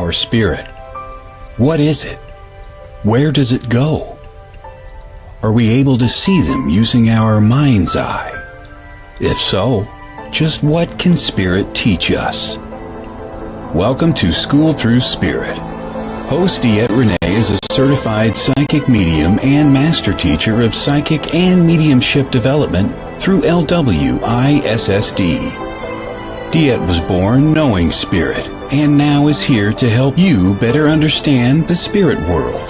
our spirit? What is it? Where does it go? Are we able to see them using our mind's eye? If so, just what can spirit teach us? Welcome to School Through Spirit. Host DeEtte Ranae is a certified psychic medium and master teacher of psychic and mediumship development through LWISSD. DeEtte was born knowing spirit and now is here to help you better understand the spirit world.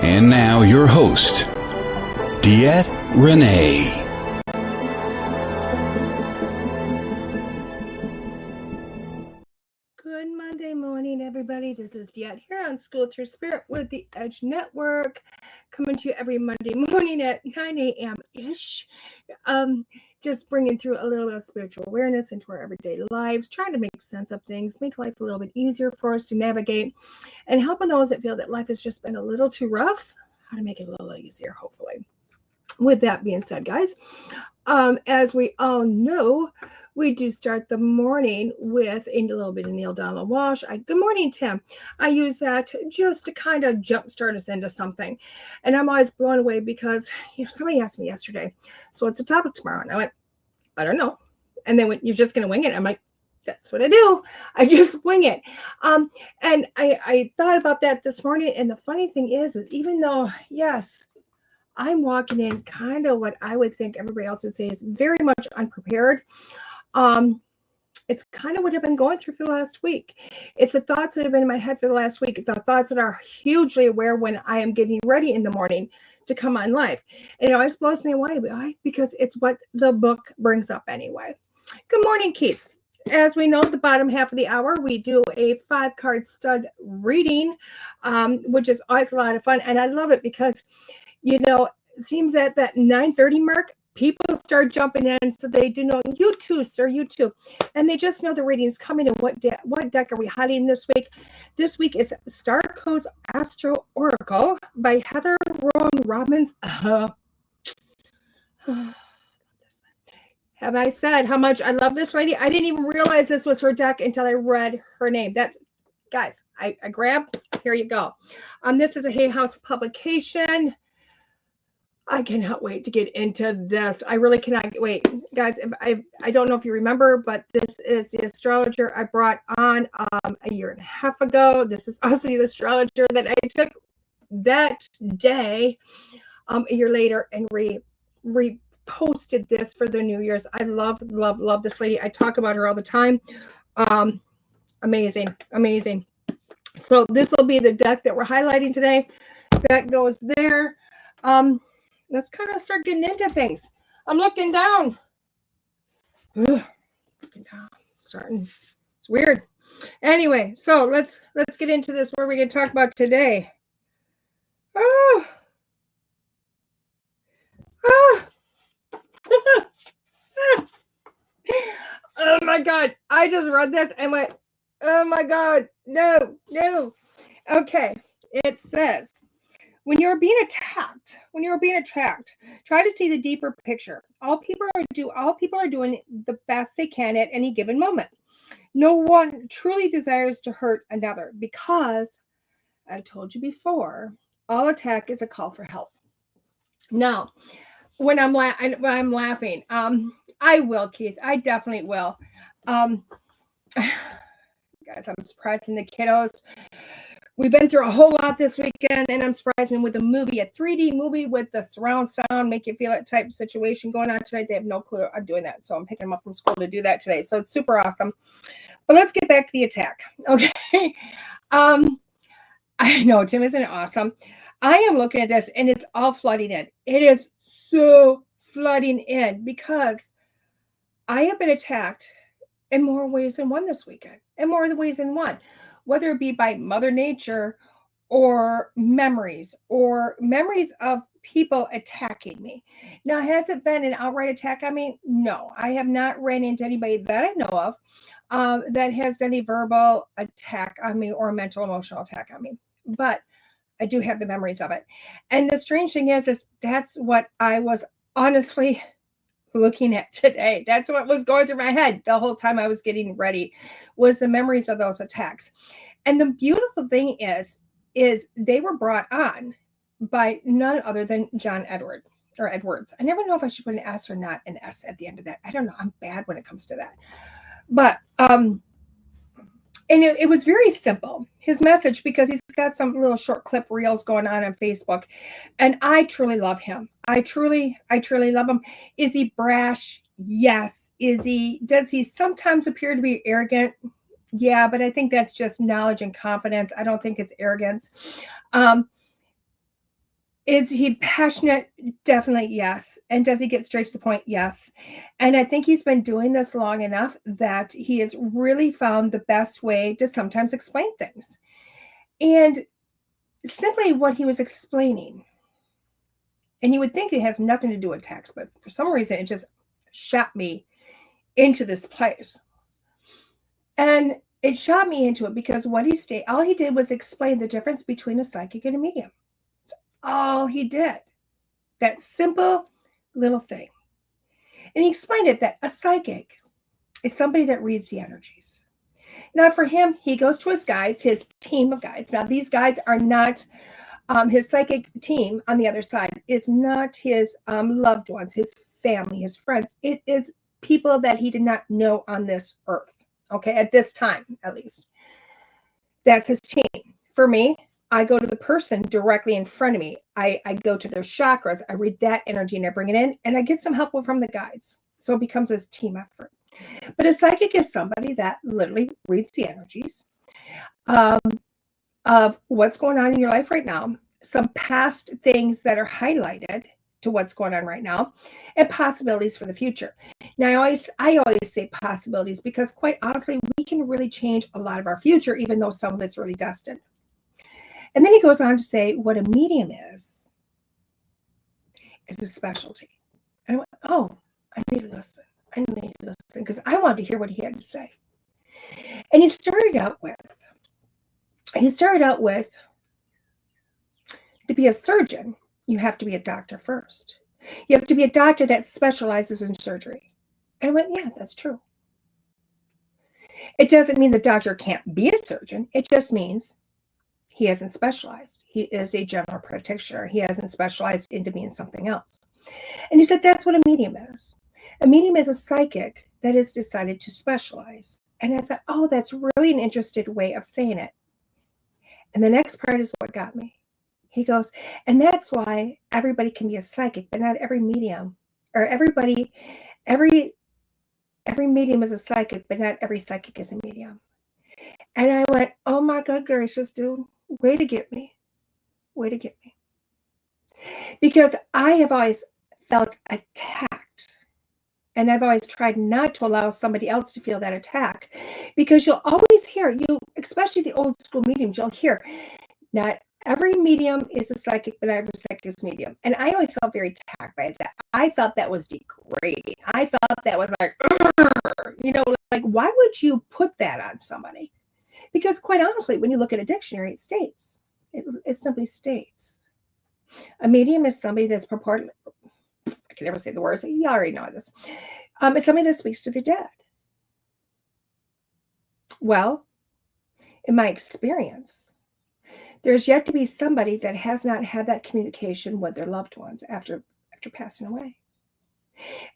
And now your host, DeEtte Ranae. Good Monday morning, everybody. This is DeEtte here on School Through Spirit with the Edge Network, coming to you every Monday morning at 9 a.m.-ish. Just bringing through a little bit of spiritual awareness into our everyday lives, trying to make sense of things, make life a little bit easier for us to navigate, and helping those that feel that life has just been a little too rough, how to make it a little easier, hopefully. With that being said, guys, as we all know, we do start the morning with a little bit of Neil Donald Walsh. Good morning, Tim. I use that just to kind of jumpstart us into something. And I'm always blown away because somebody asked me yesterday, so what's the topic tomorrow? And I went, I don't know. And they went, you're just going to wing it? I'm like, that's what I do. I just wing it. And I thought about that this morning. And the funny thing is even though, yes, I'm walking in kind of what I would think everybody else would say is very much unprepared. It's kind of what I've been going through for the last week. It's the thoughts that have been in my head for the last week. The thoughts that are hugely aware when I am getting ready in the morning to come on live. And it always blows me away. Why? Because it's what the book brings up anyway. Good morning, Keith. As we know, the bottom half of the hour, we do a 5-card stud reading, which is always a lot of fun. And I love it because, it seems at that 9:30 mark, people start jumping in, so they do know, you too, sir, you too. And they just know the reading's coming and what deck are we hiding this week? This week is Star Codes Astro Oracle by Heather Rowan Robbins. Have I said how much I love this lady? I didn't even realize this was her deck until I read her name. Guys, I grabbed, here you go. This is a Hay House publication. I cannot wait to get into this. I really cannot wait. Guys, I don't know if you remember, but this is the astrologer I brought on a year and a half ago. This is also the astrologer that I took that day a year later and reposted this for the New Year's. I love this lady. I talk about her all the time. Amazing. So this will be the deck that we're highlighting today. That goes there. Let's kind of start getting into things. I'm looking down. Starting. It's weird. Anyway, so let's get into this. What are we going to talk about today? Oh my God. I just read this and went, oh my God. No. Okay. It says, when you're being attacked, try to see the deeper picture. All people are doing the best they can at any given moment. No one truly desires to hurt another because, I told you before, all attack is a call for help. Now, when I'm laughing, I will, Keith. I definitely will. Guys, I'm surprising the kiddos. We've been through a whole lot this weekend, and I'm surprising with a 3D movie with the surround sound, make you feel it type of situation going on tonight. They have no clue I'm doing that, so I'm picking them up from school to do that today. So it's super awesome. But let's get back to the attack. Okay. I know, Tim, isn't it awesome? I am looking at this, and it's all flooding in. It is so flooding in because I have been attacked in more ways than one this weekend, in more ways than one. Whether it be by Mother Nature or memories of people attacking me. Now, has it been an outright attack on me? No, I have not ran into anybody that I know of that has done a verbal attack on me or a mental, emotional attack on me. But I do have the memories of it. And the strange thing is that's what I was honestly looking at today. That's what was going through my head the whole time I was getting ready, was the memories of those attacks. And the beautiful thing is they were brought on by none other than John Edwards. I never know if I should put an S or not an S at the end of that. I don't know. I'm bad when it comes to that. But and it was very simple, his message, because he's got some little short clip reels going on Facebook, and I truly love him. I truly love him. Is he brash? Yes. Does he sometimes appear to be arrogant? Yeah, but I think that's just knowledge and confidence. I don't think it's arrogance. Is he passionate? Definitely yes. And does he get straight to the point? Yes. And I think he's been doing this long enough that he has really found the best way to sometimes explain things. And simply what he was explaining, and you would think it has nothing to do with text, but for some reason it just shot me into this place. And it shot me into it because all he did was explain the difference between a psychic and a medium. All he did. That simple little thing. And he explained it that a psychic is somebody that reads the energies. Now for him, he goes to his guides, his team of guides. Now these guides are not his psychic team on the other side is not his loved ones, his family, his friends. It is people that he did not know on this earth. Okay, at this time, at least. That's his team. For me, I go to the person directly in front of me. I go to their chakras. I read that energy and I bring it in and I get some help from the guides. So it becomes this team effort. But a psychic is somebody that literally reads the energies of what's going on in your life right now, some past things that are highlighted to what's going on right now, and possibilities for the future. Now, I always say possibilities because quite honestly, we can really change a lot of our future, even though some of it's really destined. And then he goes on to say what a medium is a specialty. And I went, oh, I need to listen. I need to listen because I wanted to hear what he had to say. And he started out with to be a surgeon, you have to be a doctor first. You have to be a doctor that specializes in surgery. And I went, yeah, that's true. It doesn't mean the doctor can't be a surgeon. It just means he hasn't specialized. He is a general practitioner. He hasn't specialized into being something else. And he said that's what a medium is. A medium is a psychic that has decided to specialize. And I thought, oh, that's really an interesting way of saying it. And the next part is what got me. He goes, and that's why everybody can be a psychic, but not every medium, or every medium is a psychic, but not every psychic is a medium. And I went, oh my God, gracious, dude, way to get me. Because I have always felt attacked. And I've always tried not to allow somebody else to feel that attack. Because you'll always hear, especially the old school mediums, you'll hear, not every medium is a psychic, but every psychic is medium. And I always felt very attacked by that. I thought that was degrading. I thought that was like, like, why would you put that on somebody? Because quite honestly, when you look at a dictionary, it states. It simply states. A medium is somebody that's purportedly, I can never say the words, you already know this. It's somebody that speaks to the dead. Well, in my experience, there's yet to be somebody that has not had that communication with their loved ones after passing away.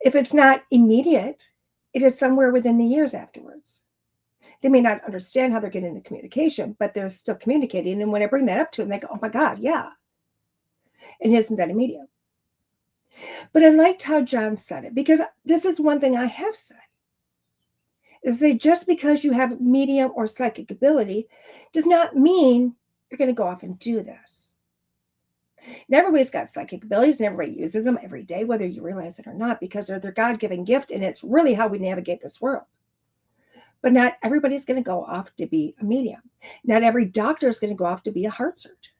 If it's not immediate, it is somewhere within the years afterwards. They may not understand how they're getting the communication, but they're still communicating. And when I bring that up to them, they go, oh my God, yeah. And isn't that a medium? But I liked how John said it, because this is one thing I have said. Is say just because you have medium or psychic ability does not mean you're going to go off and do this. And everybody's got psychic abilities and everybody uses them every day, whether you realize it or not, because they're their God-given gift and it's really how we navigate this world. But not everybody's going to go off to be a medium. Not every doctor is going to go off to be a heart surgeon.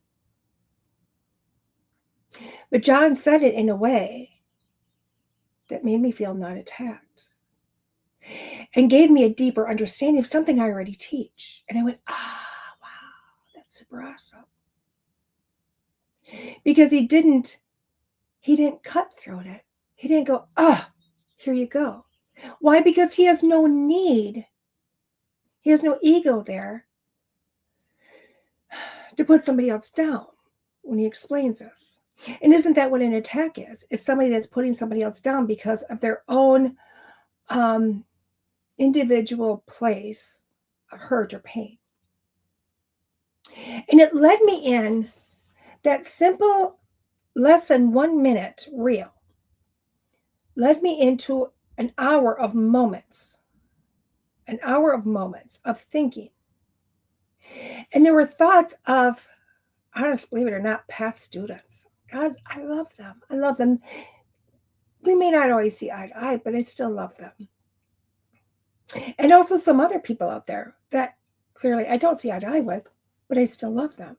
But John said it in a way that made me feel not attacked and gave me a deeper understanding of something I already teach. And I went, wow, that's super awesome. Because he didn't cutthroat it. He didn't go, here you go. Why? Because he has no need. He has no ego there to put somebody else down when he explains this. And isn't that what an attack is? It's somebody that's putting somebody else down because of their own individual place of hurt or pain. And it led me in that simple, less than 1 minute reel, led me into an hour of moments of thinking. And there were thoughts of, honestly, believe it or not, past students. God, I love them. I love them. We may not always see eye to eye, but I still love them. And also some other people out there that clearly I don't see eye to eye with, but I still love them.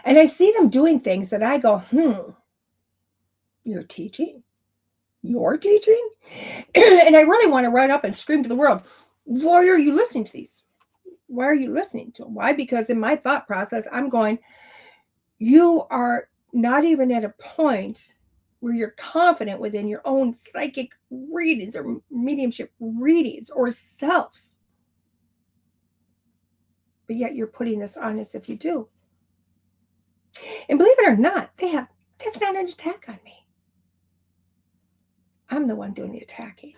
And I see them doing things that I go, you're teaching? You're teaching? And I really want to run up and scream to the world, why are you listening to these? Why are you listening to them? Why? Because in my thought process, I'm going, you are not even at a point where you're confident within your own psychic readings or mediumship readings or self. But yet you're putting this on as if you do. And believe it or not, that's not an attack on me. I'm the one doing the attacking.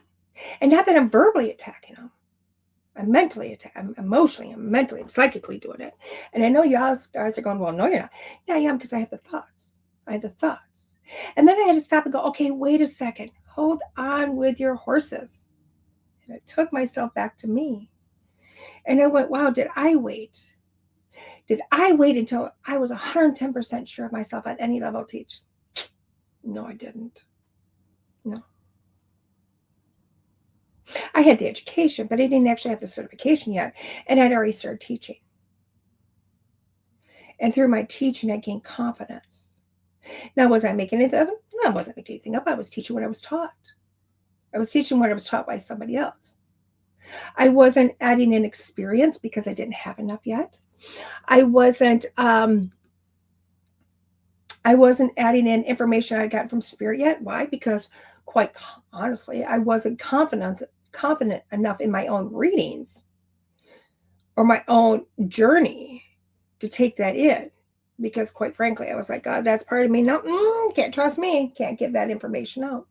And not that I'm verbally attacking them. I'm mentally attacking. I'm emotionally, I'm mentally, I'm psychically doing it. And I know you guys are going, well, no, you're not. Yeah, I am, because I have the thoughts. And then I had to stop and go, okay, wait a second. Hold on with your horses. And I took myself back to me. And I went, wow, did I wait? Did I wait until I was 110% sure of myself at any level to teach? No, I didn't. No. I had the education, but I didn't actually have the certification yet. And I'd already started teaching. And through my teaching, I gained confidence. Now, was I making anything up? No, I wasn't making anything up. I was teaching what I was taught. I was teaching what I was taught by somebody else. I wasn't adding in experience because I didn't have enough yet. I wasn't adding in information I got from spirit yet. Why? Because quite honestly, I wasn't confident enough in my own readings or my own journey to take that in. Because quite frankly, I was like, God, that's part of me. No, can't trust me. Can't give that information out.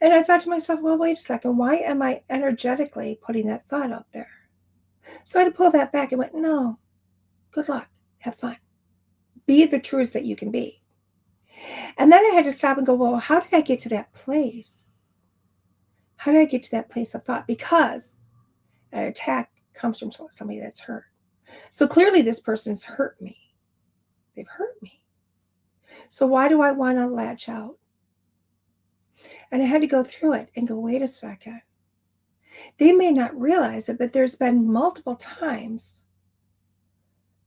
And I thought to myself, well, wait a second. Why am I energetically putting that thought out there? So I had to pull that back and went, no, good luck. Have fun. Be the truest that you can be. And then I had to stop and go, well, how did I get to that place? How did I get to that place of thought? Because an attack comes from somebody that's hurt. So clearly this person's hurt me. They've hurt me. So why do I want to latch out? And I had to go through it and go, wait a second. They may not realize it, but there's been multiple times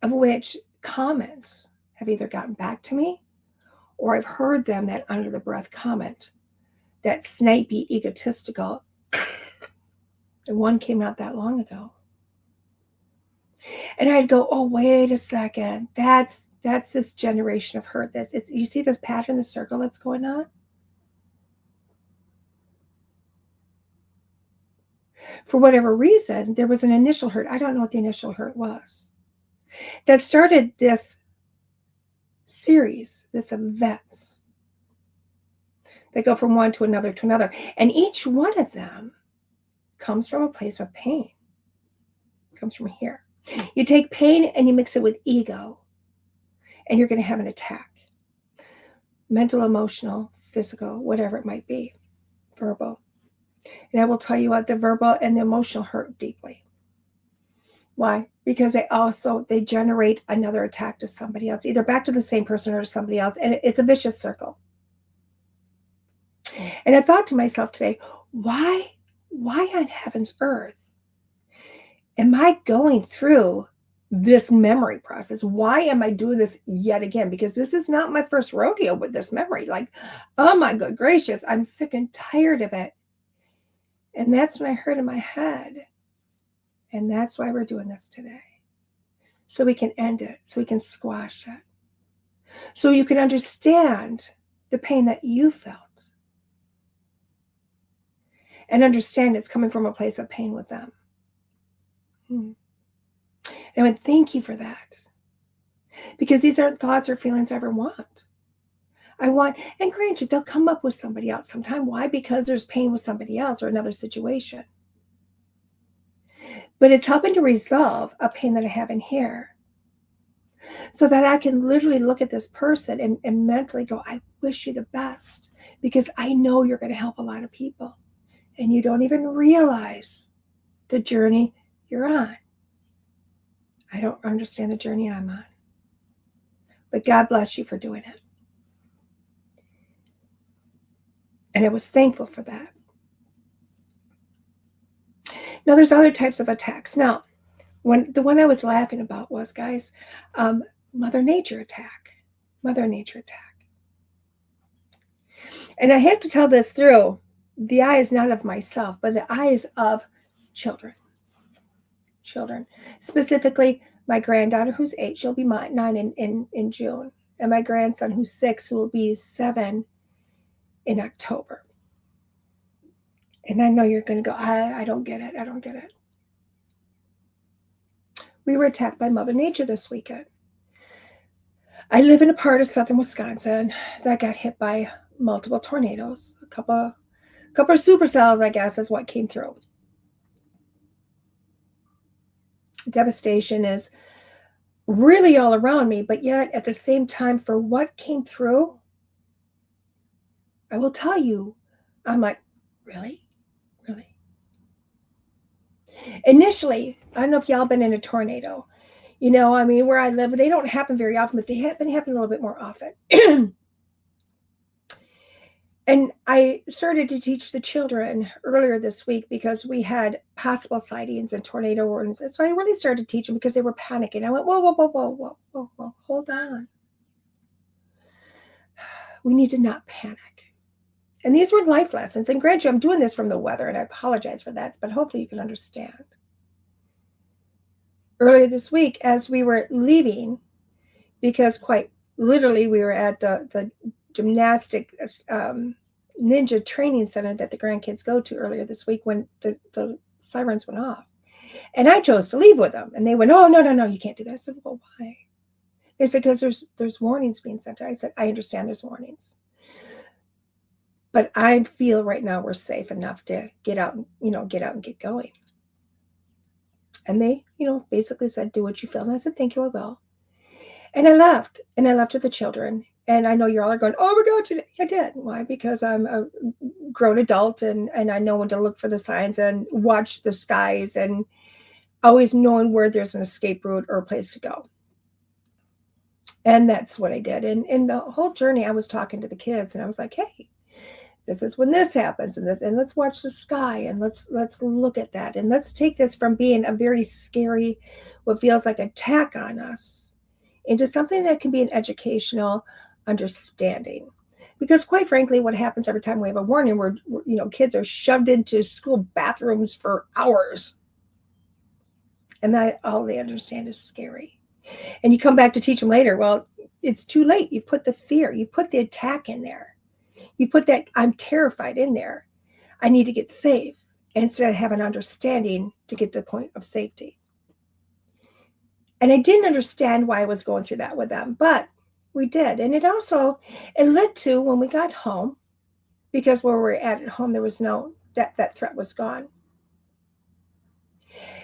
of which comments have either gotten back to me or I've heard them that under the breath comment, that snipey, egotistical, and one came out that long ago. And I'd go, oh, wait a second. That's this generation of hurt. You see this pattern, the circle that's going on? For whatever reason, there was an initial hurt. I don't know what the initial hurt was. That started this series, this events that go from one to another to another. And each one of them comes from a place of pain. It comes from here. You take pain and you mix it with ego, and you're going to have an attack. Mental, emotional, physical, whatever it might be, verbal. And I will tell you what, the verbal and the emotional hurt deeply. Why? Because they generate another attack to somebody else, either back to the same person or to somebody else. And it's a vicious circle. And I thought to myself today, why on heaven's earth am I going through this memory process? Why am I doing this yet again? Because this is not my first rodeo with this memory. Like, oh my good gracious, I'm sick and tired of it. And that's when I heard in my head. And that's why we're doing this today. So we can end it. So we can squash it. So you can understand the pain that you felt. And understand it's coming from a place of pain with them. And I went, thank you for that. Because these aren't thoughts or feelings I ever want. And granted, they'll come up with somebody else sometime. Why? Because there's pain with somebody else or another situation. But it's helping to resolve a pain that I have in here so that I can literally look at this person and mentally go, I wish you the best because I know you're going to help a lot of people. And you don't even realize the journey you're on. I don't understand the journey I'm on. But God bless you for doing it. And I was thankful for that. Now, there's other types of attacks. Now, the one I was laughing about was, guys, Mother Nature attack. Mother Nature attack. And I have to tell this through the eyes not of myself, but the eyes of children. Children. Specifically, my granddaughter, who's 8, she'll be 9 in June. And my grandson, who's 6, who will be 7 in October. And I know you're going to go, I don't get it. I don't get it. We were attacked by Mother Nature this weekend. I live in a part of southern Wisconsin that got hit by multiple tornadoes. A couple of supercells, I guess, is what came through. Devastation is really all around me, but yet at the same time, for what came through, I will tell you, I'm like, really? Really? Initially, I don't know if y'all been in a tornado. You know, I mean, where I live, they don't happen very often, but they have been happening a little bit more often. And I started to teach the children earlier this week because we had possible sightings and tornado warnings. And so I really started teaching because they were panicking. I went, whoa, hold on. We need to not panic. And these were life lessons. And granted, I'm doing this from the weather, and I apologize for that, but hopefully you can understand. Earlier this week, as we were leaving, because quite literally we were at the gymnastic ninja training center that the grandkids go to earlier this week when the sirens went off. And I chose to leave with them. And they went, oh, no, you can't do that. I said, well, why? They said, because there's warnings being sent out. I said, I understand there's warnings. But I feel right now we're safe enough to get out and get going. And they, basically said, do what you feel. And I said, thank you, I will. And I left. And I left with the children. And I know you're all going, oh my God, I did. Why? Because I'm a grown adult and I know when to look for the signs and watch the skies and always knowing where there's an escape route or a place to go. And that's what I did. And in the whole journey, I was talking to the kids and I was like, hey, this is when this happens and let's watch the sky and let's look at that. And let's take this from being a very scary, what feels like attack on us into something that can be an educational understanding. Because quite frankly, what happens every time we have a warning, we're kids are shoved into school bathrooms for hours. And that all they understand is scary. And you come back to teach them later. Well, it's too late. You've put the fear, you put the attack in there. You put that I'm terrified in there. I need to get safe. Instead of have an understanding to get to the point of safety. And I didn't understand why I was going through that with them, but we did. And it led to when we got home, because where we were at home, there was that threat was gone.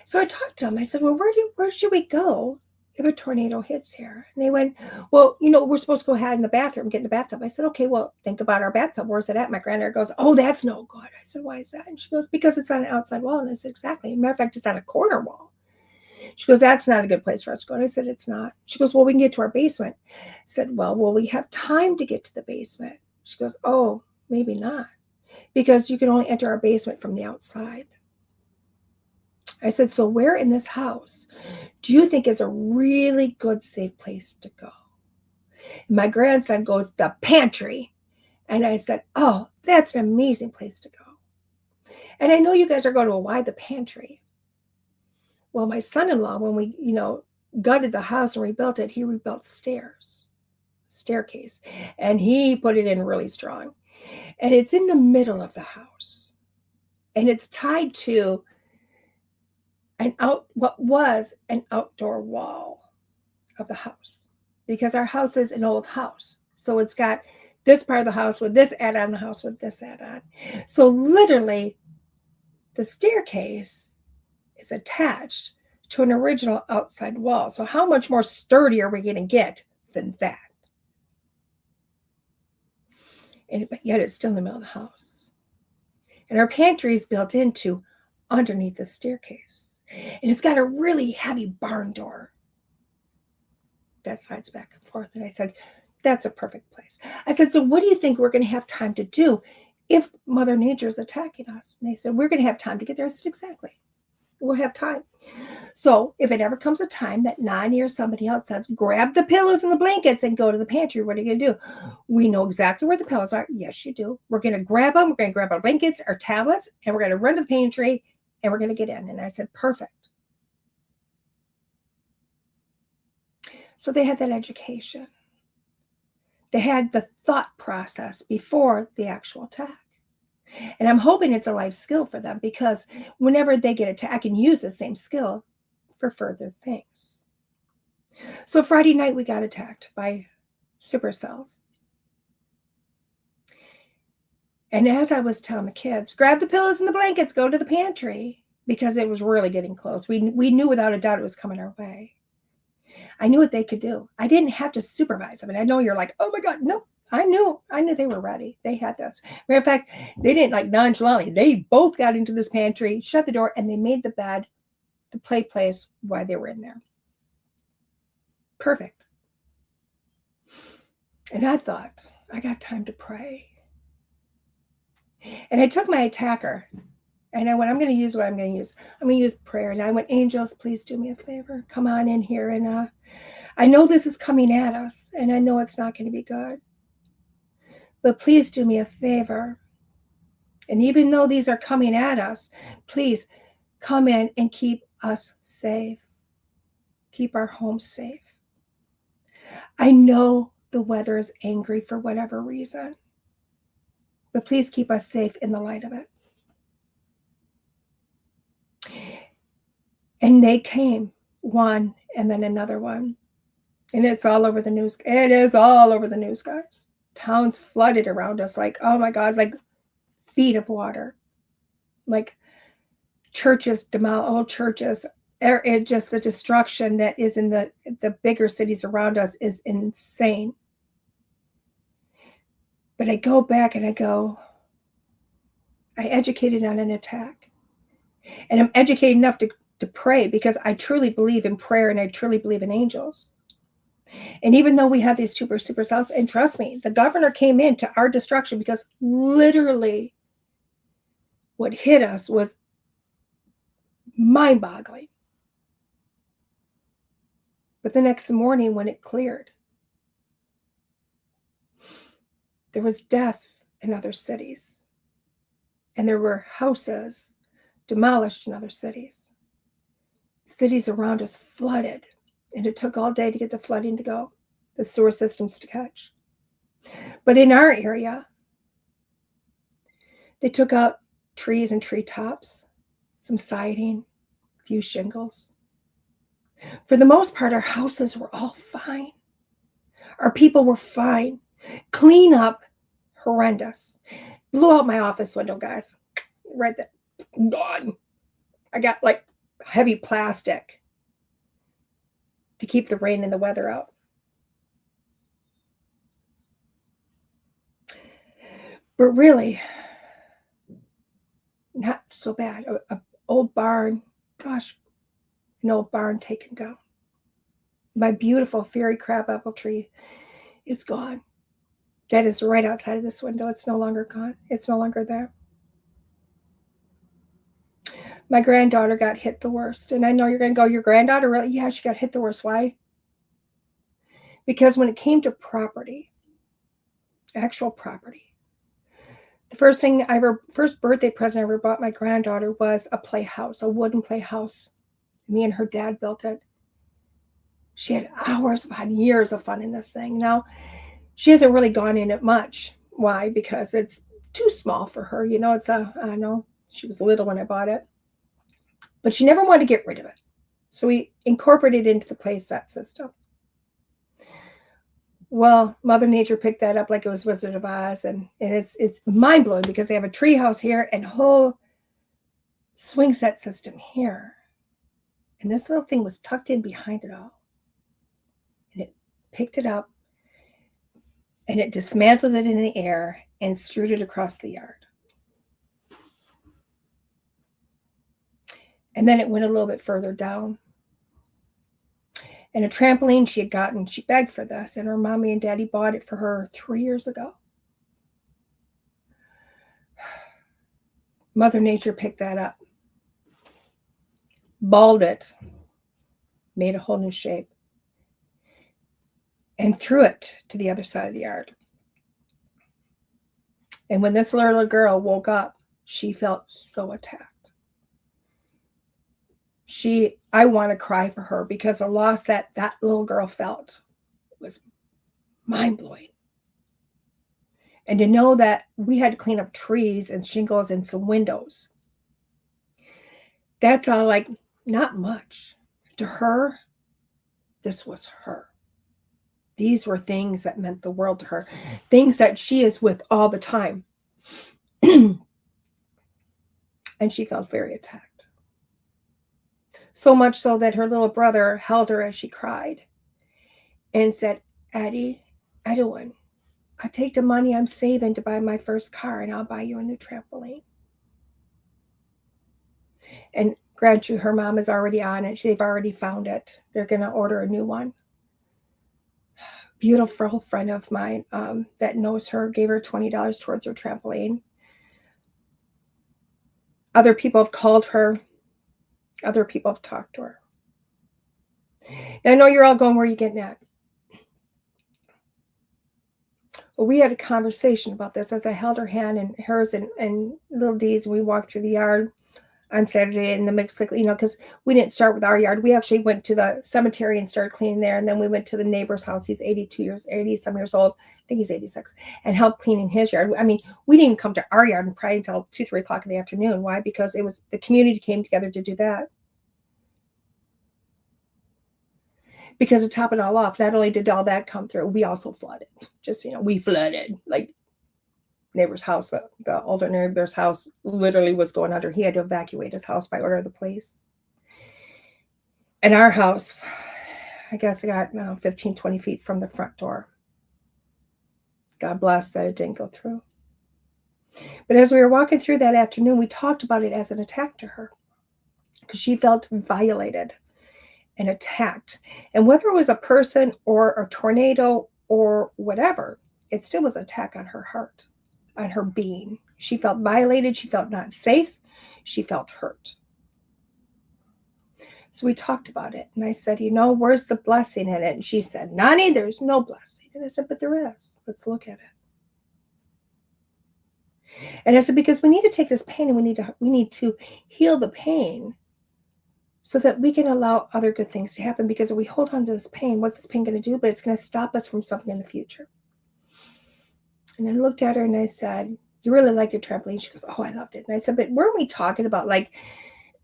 So I talked to them. I said, well, where should we go if a tornado hits here? And they went, well, we're supposed to go hide in the bathroom, get in the bathtub. I said, okay, well, think about our bathtub. Where's it at? My granddaughter goes, oh, that's no good. I said, why is that? And she goes, because it's on an outside wall. And I said, exactly. As a matter of fact, it's on a corner wall. She goes, that's not a good place for us to go. And I said, it's not. She goes, well, we can get to our basement. I said, well, will we have time to get to the basement? She goes, oh, maybe not. Because you can only enter our basement from the outside. I said, so where in this house do you think is a really good, safe place to go? And my grandson goes, the pantry. And I said, oh, that's an amazing place to go. And I know you guys are going, well, why the pantry? Well, my son-in-law, when we, gutted the house and rebuilt it, he rebuilt staircase, and he put it in really strong. And it's in the middle of the house. And it's tied to what was an outdoor wall of the house, because our house is an old house. So it's got this part of the house with this add-on, the house with this add-on. So literally the staircase is attached to an original outside wall. So how much more sturdy are we going to get than that? But yet it's still in the middle of the house. And our pantry is built into underneath the staircase. And it's got a really heavy barn door that slides back and forth. And I said, that's a perfect place. I said, so what do you think we're going to have time to do if Mother Nature is attacking us? And they said, we're going to have time to get there. I said, exactly. We'll have time. So if it ever comes a time that Nani or somebody else says, grab the pillows and the blankets and go to the pantry, what are you going to do? We know exactly where the pillows are. Yes, you do. We're going to grab them. We're going to grab our blankets, our tablets, and we're going to run to the pantry and we're going to get in. And I said, perfect. So they had that education. They had the thought process before the actual attack. And I'm hoping it's a life skill for them, because whenever they get attacked, I can use the same skill for further things. So Friday night, we got attacked by supercells. And as I was telling the kids, grab the pillows and the blankets, go to the pantry, because it was really getting close. We knew without a doubt it was coming our way. I knew what they could do. I didn't have to supervise them. And I know you're like, oh my God, no. I knew they were ready. They had this. Matter of fact, they didn't like nonchalantly. They both got into this pantry, shut the door, and they made the bed the play place while they were in there. Perfect. And I thought, I got time to pray. And I took my attacker, and I went, I'm going to use what I'm going to use. I'm going to use prayer. And I went, angels, please do me a favor. Come on in here. And I know this is coming at us, and I know it's not going to be good. But please do me a favor. And even though these are coming at us, please come in and keep us safe. Keep our homes safe. I know the weather is angry for whatever reason, but please keep us safe in the light of it. And they came, one and then another one. And it's all over the news. It is all over the news, guys. Towns flooded around us like, oh my God, like feet of water. Like churches, old churches. It just, the destruction that is in the bigger cities around us is insane. But I go back and I go, I educated on an attack. And I'm educated enough to pray, because I truly believe in prayer and I truly believe in angels. And even though we have these supercells, and trust me, the governor came into our destruction, because literally what hit us was mind-boggling. But the next morning when it cleared, there was death in other cities. And there were houses demolished in other cities. Cities around us flooded. And it took all day to get the flooding to go, the sewer systems to catch. But in our area, they took out trees and treetops, some siding, a few shingles. For the most part, our houses were all fine. Our people were fine. Clean up, horrendous. Blew out my office window, guys. Right there. Gone. I got like heavy plastic to keep the rain and the weather out. But really, not so bad. An old barn, gosh, an old barn taken down. My beautiful fairy crabapple tree is gone. That is right outside of this window. It's no longer gone. It's no longer there. My granddaughter got hit the worst. And I know you're going to go, your granddaughter really? Yeah, she got hit the worst. Why? Because when it came to property, actual property, the first birthday present I ever bought my granddaughter was a playhouse, a wooden playhouse. Me and her dad built it. She had hours upon years of fun in this thing. Now, she hasn't really gone in it much. Why? Because it's too small for her. You know, I know she was little when I bought it. But she never wanted to get rid of it. So we incorporated it into the playset system. Well, Mother Nature picked that up like it was Wizard of Oz, and it's mind-blowing because they have a tree house here and a whole swing set system here. And this little thing was tucked in behind it all. And it picked it up, and it dismantled it in the air and strewed it across the yard. And then it went a little bit further down. And a trampoline she had gotten, she begged for this, and her mommy and daddy bought it for her 3 years ago. Mother Nature picked that up, balled it, made a whole new shape, and threw it to the other side of the yard. And when this little girl woke up, she felt so attacked. I want to cry for her because the loss that little girl felt was mind-blowing. And to know that we had to clean up trees and shingles and some windows, that's all like not much. To her, this was her. These were things that meant the world to her, things that she is with all the time. And she felt very attacked. So much so that her little brother held her as she cried and said, Addie, Edwin, I take the money I'm saving to buy my first car and I'll buy you a new trampoline. And grant you, her mom is already on it. They've already found it. They're going to order a new one. Beautiful friend of mine that knows her gave her $20 towards her trampoline. Other people have called her. Other people have talked to her. And I know you're all going, where are you getting at? Well, we had a conversation about this as I held her hand and hers and little Dee's. And we walked through the yard on Saturday in the mixed, because we didn't start with our yard. We actually went to the cemetery and started cleaning there. And then we went to the neighbor's house. He's 80 some years old. I think he's 86, and helped cleaning his yard. I mean, we didn't even come to our yard probably until 2, 3 o'clock in the afternoon. Why? Because it was the community came together to do that. Because to top it all off, not only did all that come through, we also flooded. We flooded. Like neighbor's house, the older neighbor's house literally was going under. He had to evacuate his house by order of the police. And our house, I guess, got 15, 20 feet from the front door. God bless that it didn't go through. But as we were walking through that afternoon, we talked about it as an attack to her because she felt violated and attacked. And whether it was a person or a tornado or whatever, it still was an attack on her heart, on her being. She felt violated. She felt not safe. She felt hurt. So we talked about it. And I said, where's the blessing in it? And she said, Nani, there's no blessing. And I said, but there is. Let's look at it. And I said, because we need to take this pain and we need to heal the pain so that we can allow other good things to happen. Because if we hold on to this pain, what's this pain going to do? But it's going to stop us from something in the future. And I looked at her and I said, you really like your trampoline? She goes, oh, I loved it. And I said, but weren't we talking about like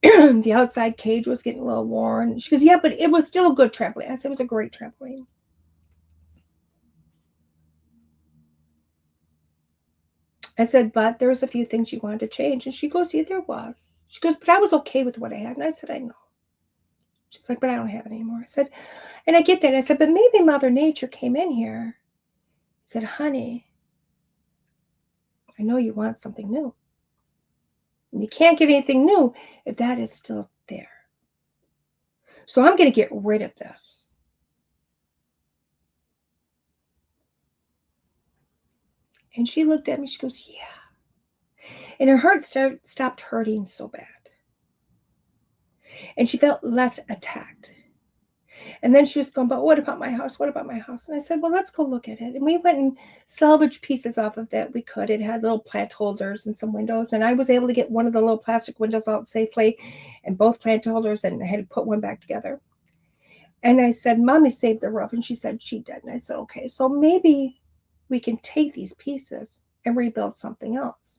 the outside cage was getting a little worn? She goes, yeah, but it was still a good trampoline. I said, it was a great trampoline. I said, but there was a few things you wanted to change. And she goes, yeah, there was. She goes, but I was okay with what I had. And I said, I know. She's like, but I don't have it anymore. I said, and I get that. I said, but maybe Mother Nature came in here. I said, honey, I know you want something new. And you can't get anything new if that is still there. So I'm going to get rid of this. And she looked at me. She goes, yeah. And her heart stopped hurting so bad. And she felt less attacked. And then she was going, but what about my house? What about my house? And I said, well, let's go look at it. And we went and salvaged pieces off of that we could. It had little plant holders and some windows. And I was able to get one of the little plastic windows out safely and both plant holders, and I had to put one back together. And I said, Mommy saved the roof. And she said she did. And I said, okay, so maybe we can take these pieces and rebuild something else.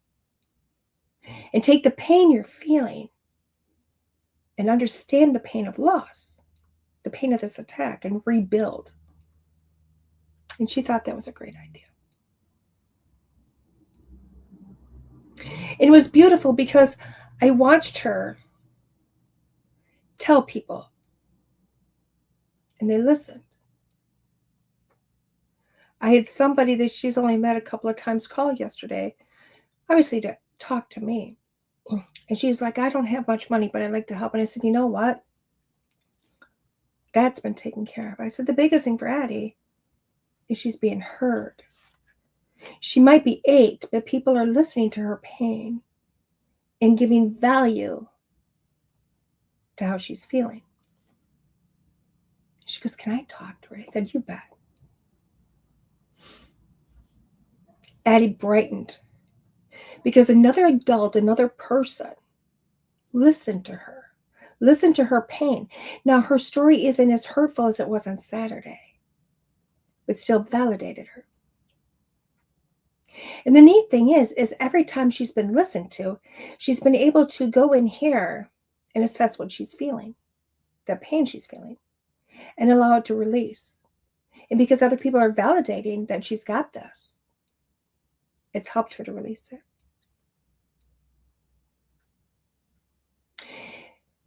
And take the pain you're feeling and understand the pain of loss, the pain of this attack, and rebuild. And she thought that was a great idea. It was beautiful because I watched her tell people, and they listened. I had somebody that she's only met a couple of times call yesterday, obviously to talk to me. And she was like, I don't have much money, but I'd like to help. And I said, you know what? That's been taken care of. I said, the biggest thing for Addie is she's being heard. She might be 8, but people are listening to her pain and giving value to how she's feeling. She goes, can I talk to her? I said, you bet. Addie brightened because another adult, another person listened to her pain. Now, her story isn't as hurtful as it was on Saturday, but still validated her. And the neat thing is every time she's been listened to, she's been able to go in here and assess what she's feeling, the pain she's feeling, and allow it to release. And because other people are validating that she's got this, it's helped her to release it.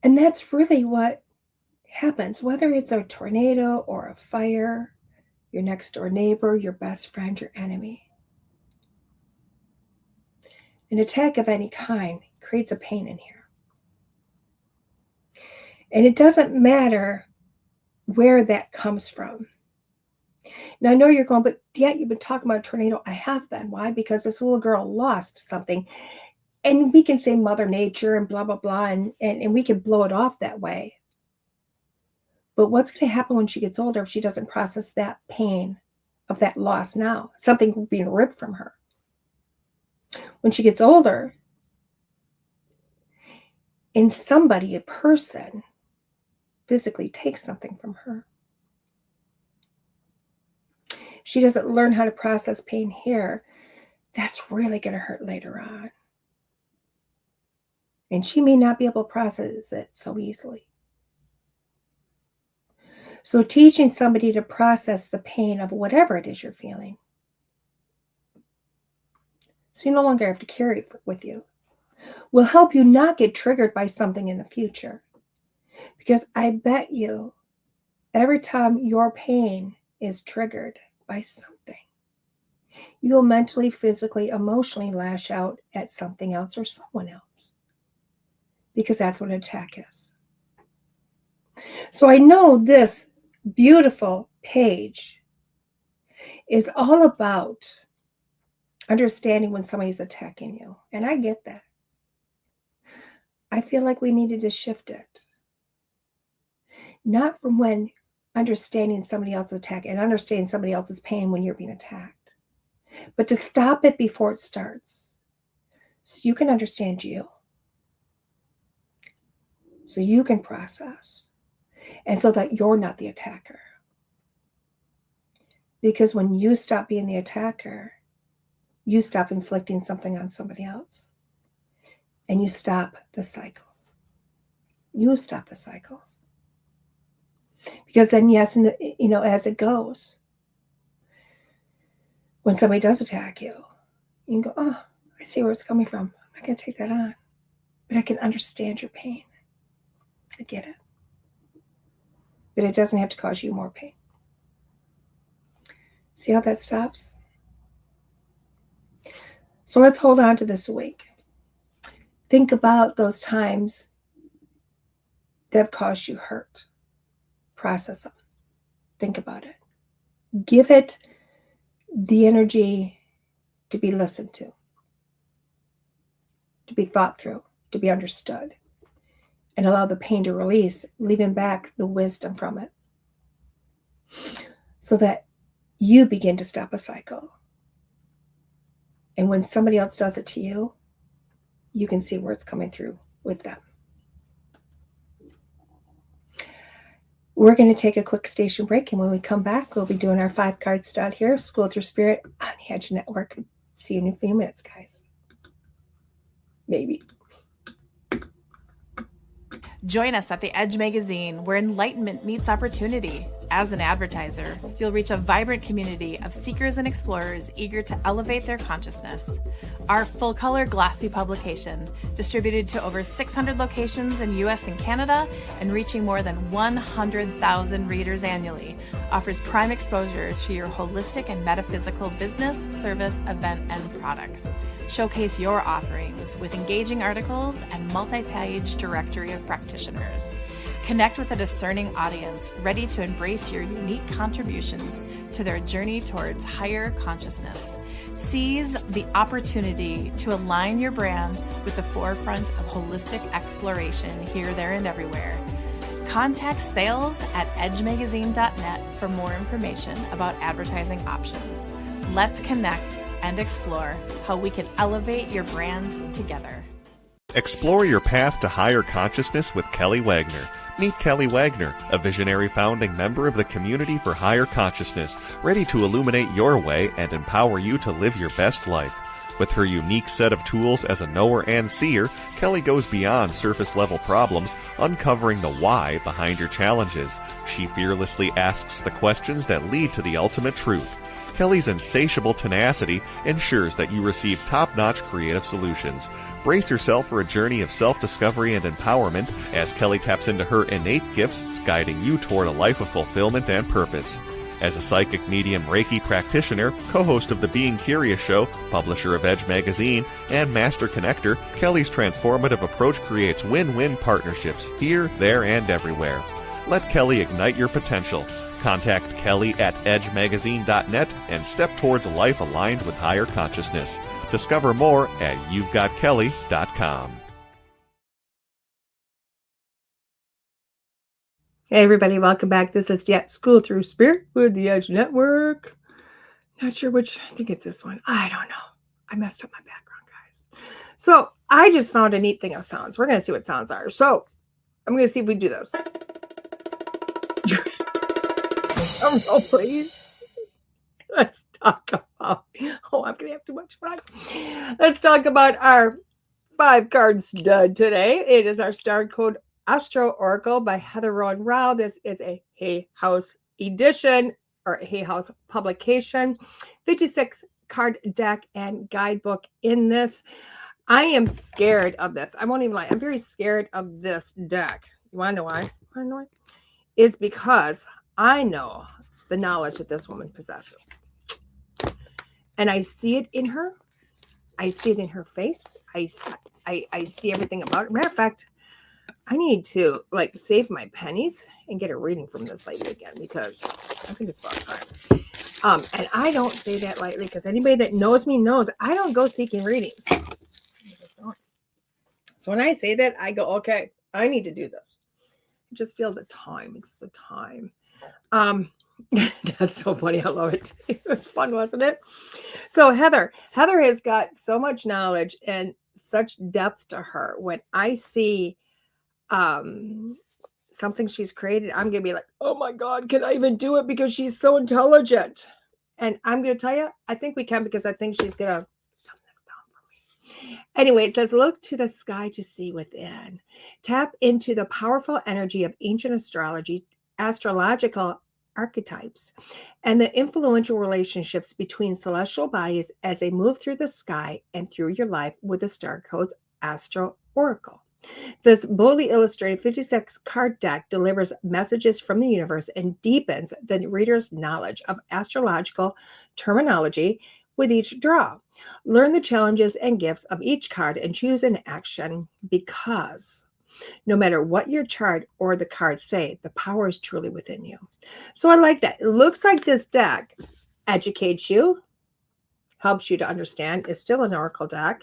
And that's really what happens, whether it's a tornado or a fire, your next door neighbor, your best friend, your enemy. An attack of any kind creates a pain in here. And it doesn't matter where that comes from. Now, I know you're going, but DeEtte, you've been talking about a tornado. I have been. Why? Because this little girl lost something. And we can say Mother Nature and blah, blah, blah, and we can blow it off that way. But what's going to happen when she gets older if she doesn't process that pain of that loss now? Something being ripped from her. When she gets older, and somebody, a person, physically takes something from her, she doesn't learn how to process pain here, that's really going to hurt later on. And she may not be able to process it so easily. So teaching somebody to process the pain of whatever it is you're feeling, so you no longer have to carry it with you, will help you not get triggered by something in the future. Because I bet you every time your pain is triggered by something, you'll mentally, physically, emotionally lash out at something else or someone else. Because that's what an attack is. So I know this beautiful page is all about understanding when somebody's attacking you. And I get that. I feel like we needed to shift it. Not from when understanding somebody else's attack and understanding somebody else's pain when you're being attacked, but to stop it before it starts so you can understand you, so you can process, and so that you're not the attacker. Because when you stop being the attacker, you stop inflicting something on somebody else. And you stop the cycles. You stop the cycles. Because then, yes, as it goes, when somebody does attack you, you can go, oh, I see where it's coming from. I'm not going to take that on. But I can understand your pain. I get it. But it doesn't have to cause you more pain. See how that stops? So let's hold on to this a week. Think about those times that have caused you hurt. Process them. Think about it. Give it the energy to be listened to be thought through, to be understood, and allow the pain to release, leaving back the wisdom from it, so that you begin to stop a cycle. And when somebody else does it to you, you can see where it's coming through with them. We're going to take a quick station break, and when we come back, we'll be doing our 5-card stud here, School Through Spirit on the Edge Network. See you in a few minutes, guys. Maybe. Join us at the Edge magazine, where enlightenment meets opportunity. As an advertiser, you'll reach a vibrant community of seekers and explorers eager to elevate their consciousness. Our full-color glossy publication, distributed to over 600 locations in US and Canada and reaching more than 100,000 readers annually, offers prime exposure to your holistic and metaphysical business, service, event, and products. Showcase your offerings with engaging articles and multi-page directory of practitioners. Connect with a discerning audience ready to embrace your unique contributions to their journey towards higher consciousness. Seize the opportunity to align your brand with the forefront of holistic exploration here, there, and everywhere. Contact sales at edgemagazine.net for more information about advertising options. Let's connect and explore how we can elevate your brand together. Explore your path to higher consciousness with Kelly Wagner. Meet Kelly Wagner, a visionary founding member of the Community for Higher Consciousness, ready to illuminate your way and empower you to live your best life. With her unique set of tools as a knower and seer, Kelly goes beyond surface-level problems, uncovering the why behind your challenges. She fearlessly asks the questions that lead to the ultimate truth. Kelly's insatiable tenacity ensures that you receive top-notch creative solutions. Brace yourself for a journey of self-discovery and empowerment as Kelly taps into her innate gifts, guiding you toward a life of fulfillment and purpose. As a psychic medium Reiki practitioner, co-host of the Being Curious Show, publisher of Edge Magazine, and master connector, Kelly's transformative approach creates win-win partnerships here, there, and everywhere. Let Kelly ignite your potential. Contact Kelly at edgemagazine.net and step towards a life aligned with higher consciousness. Discover more at youvegotkelly.com. Hey everybody, welcome back. This is DeEtte School Through Spirit with the Edge Network. Not sure which, I think it's this one. I don't know. I messed up my background, guys. So I just found a neat thing of sounds. We're going to see what sounds are. So I'm going to see if we do those. Oh, please. Let's talk about, I'm going to have too much fun. Let's talk about our 5 cards today. It is our Star Code Astro Oracle by Heather Rowan Rao. This is a Hay House edition or a Hay House publication. 56 card deck and guidebook in this. I am scared of this. I won't even lie. I'm very scared of this deck. You want to know why? Is because I know the knowledge that this woman possesses. And I see it in her. I see it in her face. I see everything about it. Matter of fact, I need to save my pennies and get a reading from this lady again, because I think it's about time. And I don't say that lightly, because anybody that knows me knows I don't go seeking readings. I just don't. So when I say that, I go, okay, I need to do this. I just feel the time. It's the time. That's so funny. I love it. It was fun, wasn't it? So Heather has got so much knowledge and such depth to her. When I see something she's created, I'm gonna be like, oh my God, can I even do it? Because she's so intelligent. And I'm gonna tell you, I think we can, because I think she's gonna dumb this down for me. Anyway, it says, look to the sky to see within. Tap into the powerful energy of ancient astrological archetypes, and the influential relationships between celestial bodies as they move through the sky and through your life with the Star Codes Astro Oracle. This boldly illustrated 56 card deck delivers messages from the universe and deepens the reader's knowledge of astrological terminology with each draw. Learn the challenges and gifts of each card and choose an action, because no matter what your chart or the cards say, the power is truly within you. So I like that. It looks like this deck educates you, helps you to understand. It's still an oracle deck.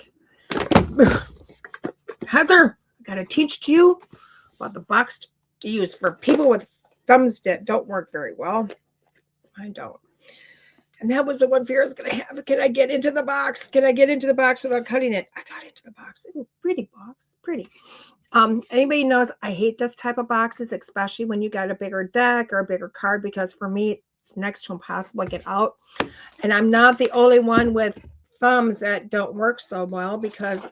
Heather, I got to teach to you about the box to use for people with thumbs that don't work very well. I don't. And that was the one fear I was going to have. Can I get into the box? Can I get into the box without cutting it? I got into the box. Ooh, pretty box. Pretty. Anybody knows I hate this type of boxes, especially when you got a bigger deck or a bigger card, because for me, it's next to impossible to get out. And I'm not the only one with thumbs that don't work so well, because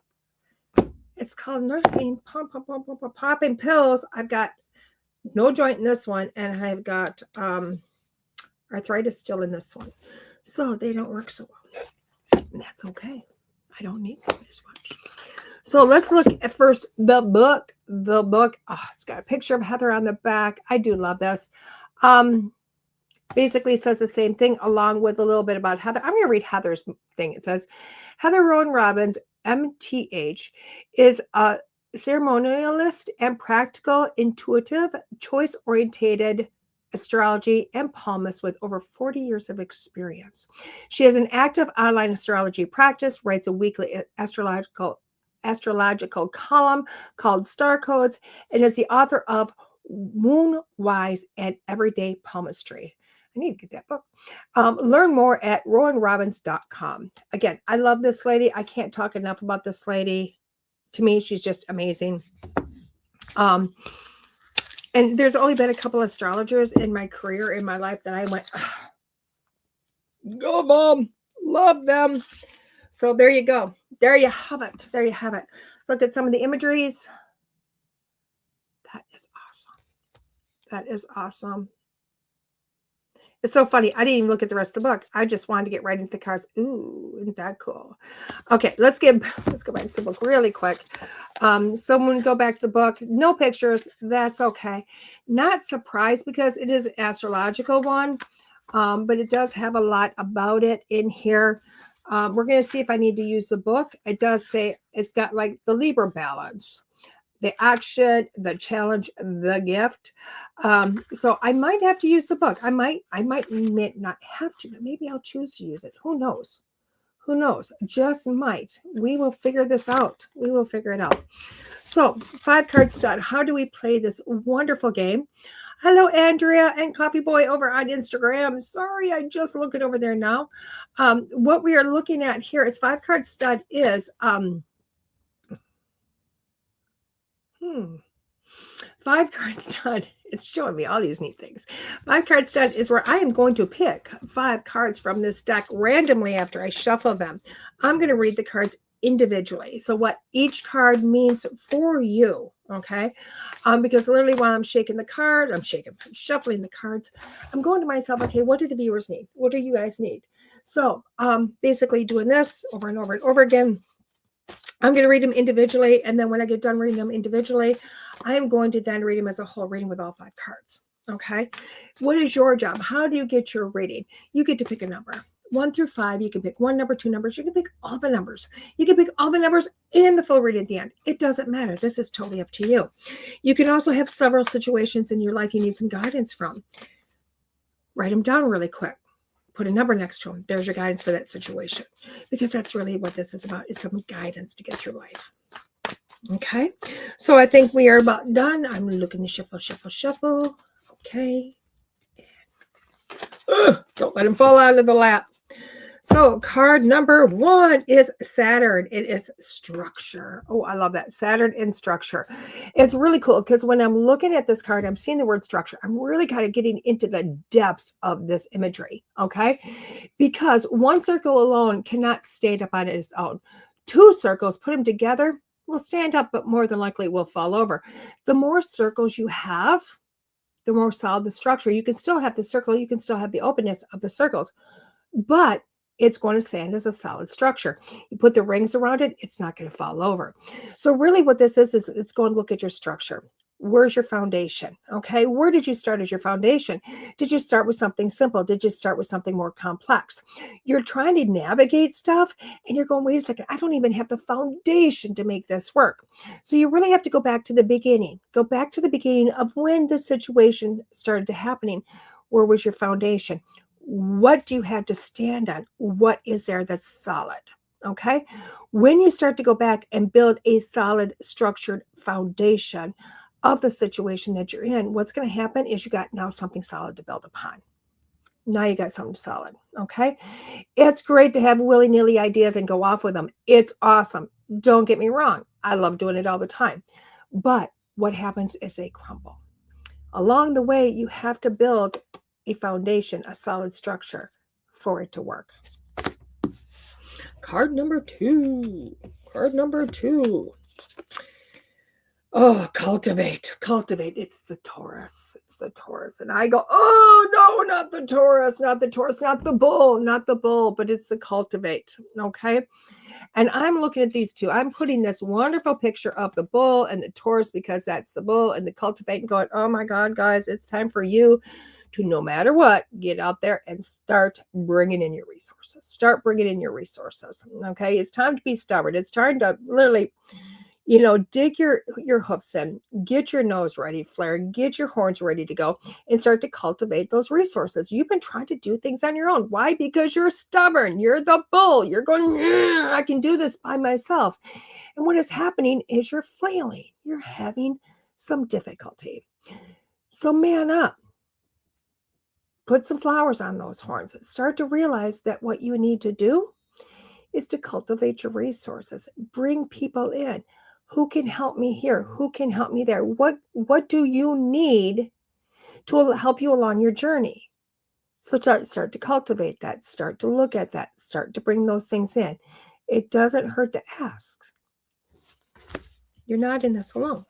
It's called Nursing Popping Pills. I've got no joint in this one, and I've got arthritis still in this one. So they don't work so well. And that's okay. I don't need them as much. So let's look at first the book. The book, it's got a picture of Heather on the back. I do love this. Basically says the same thing along with a little bit about Heather. I'm going to read Heather's thing. It says, Heather Rowan Robbins, MTH, is a ceremonialist and practical, intuitive, choice-orientated astrology and palmist with over 40 years of experience. She has an active online astrology practice, writes a weekly astrological column called Star Codes, and is the author of Moon Wise and Everyday Palmistry. I need to get that book. Learn more at rowanrobbins.com. Again, I love this lady. I can't talk enough about this lady. To me, she's just amazing. And there's only been a couple astrologers in my career, in my life, that I went, go, Mom. Love them. So there you go. There you have it. There you have it. Look at some of the imageries. That is awesome. That is awesome. It's so funny. I didn't even look at the rest of the book. I just wanted to get right into the cards. Ooh, isn't that cool? Okay, let's go back to the book really quick. Someone go back to the book. No pictures. That's okay. Not surprised because it is an astrological one, but it does have a lot about it in here. We're going to see if I need to use the book. It does say it's got like the Libra balance, the action, the challenge, the gift. So I might have to use the book. I might not have to, but maybe I'll choose to use it. Who knows? Who knows? Just might. We will figure this out. We will figure it out. So 5 card stud. How do we play this wonderful game? Hello, Andrea and Coffee Boy over on Instagram. Sorry, I just looking over there now. What we are looking at here is 5 card stud is 5 card stud. It's showing me all these neat things. 5 card stud is where I am going to pick 5 cards from this deck randomly after I shuffle them. I'm going to read the cards individually. So what each card means for you. Okay. Because literally while I'm shaking the card, I'm shuffling the cards. I'm going to myself, okay, what do the viewers need? What do you guys need? So basically doing this over and over and over again. I'm going to read them individually, and then when I get done reading them individually, I am going to then read them as a whole reading with all 5 cards. Okay. What is your job? How do you get your reading? You get to pick a number. 1 through 5. You can pick 1 number, 2 numbers. You can pick all the numbers. You can pick all the numbers and the full reading at the end. It doesn't matter. This is totally up to you. You can also have several situations in your life you need some guidance from. Write them down really quick. Put a number next to them. There's your guidance for that situation. Because that's really what this is about, is some guidance to get through life. Okay. So I think we are about done. I'm looking to shuffle. Okay. Don't let them fall out of the lap. So card number 1 is Saturn. It is structure. Oh, I love that. Saturn and structure. It's really cool because when I'm looking at this card, I'm seeing the word structure. I'm really kind of getting into the depths of this imagery. Okay. Because 1 circle alone cannot stand up on its own. 2 circles, put them together, will stand up, but more than likely will fall over. The more circles you have, the more solid the structure. You can still have the circle. You can still have the openness of the circles, but it's going to stand as a solid structure. You put the rings around it, it's not going to fall over. So really what this is it's going to look at your structure. Where's your foundation? Okay. Where did you start as your foundation? Did you start with something simple? Did you start with something more complex? You're trying to navigate stuff and you're going, wait a second, I don't even have the foundation to make this work. So you really have to go back to the beginning. Go back to the beginning of when the situation started to happening. Where was your foundation? What do you have to stand on? What is there that's solid? Okay. When you start to go back and build a solid, structured foundation of the situation that you're in, what's going to happen is you got now something solid to build upon. Now you got something solid. Okay. It's great to have willy-nilly ideas and go off with them. It's awesome. Don't get me wrong. I love doing it all the time. But what happens is they crumble. Along the way, you have to build a foundation, a solid structure for it to work. Card number 2. Card number 2. Oh, cultivate. It's the Taurus. It's the Taurus. And I go, oh, no, not the Taurus, not the Taurus, not the bull, but it's the cultivate. Okay. And I'm looking at these two. I'm putting this wonderful picture of the bull and the Taurus because that's the bull and the cultivate and going, oh my God, guys, it's time for you to, no matter what, get out there and start bringing in your resources. Start bringing in your resources. Okay. It's time to be stubborn. It's time to literally, dig your hoofs in, get your nose ready, flare, get your horns ready to go, and start to cultivate those resources. You've been trying to do things on your own. Why? Because you're stubborn. You're the bull. You're going, I can do this by myself. And what is happening is you're flailing. You're having some difficulty. So man up. Put some flowers on those horns. Start to realize that what you need to do is to cultivate your resources. Bring people in. Who can help me here? Who can help me there? What do you need to help you along your journey? So start to cultivate that. Start to look at that. Start to bring those things in. It doesn't hurt to ask. You're not in this alone.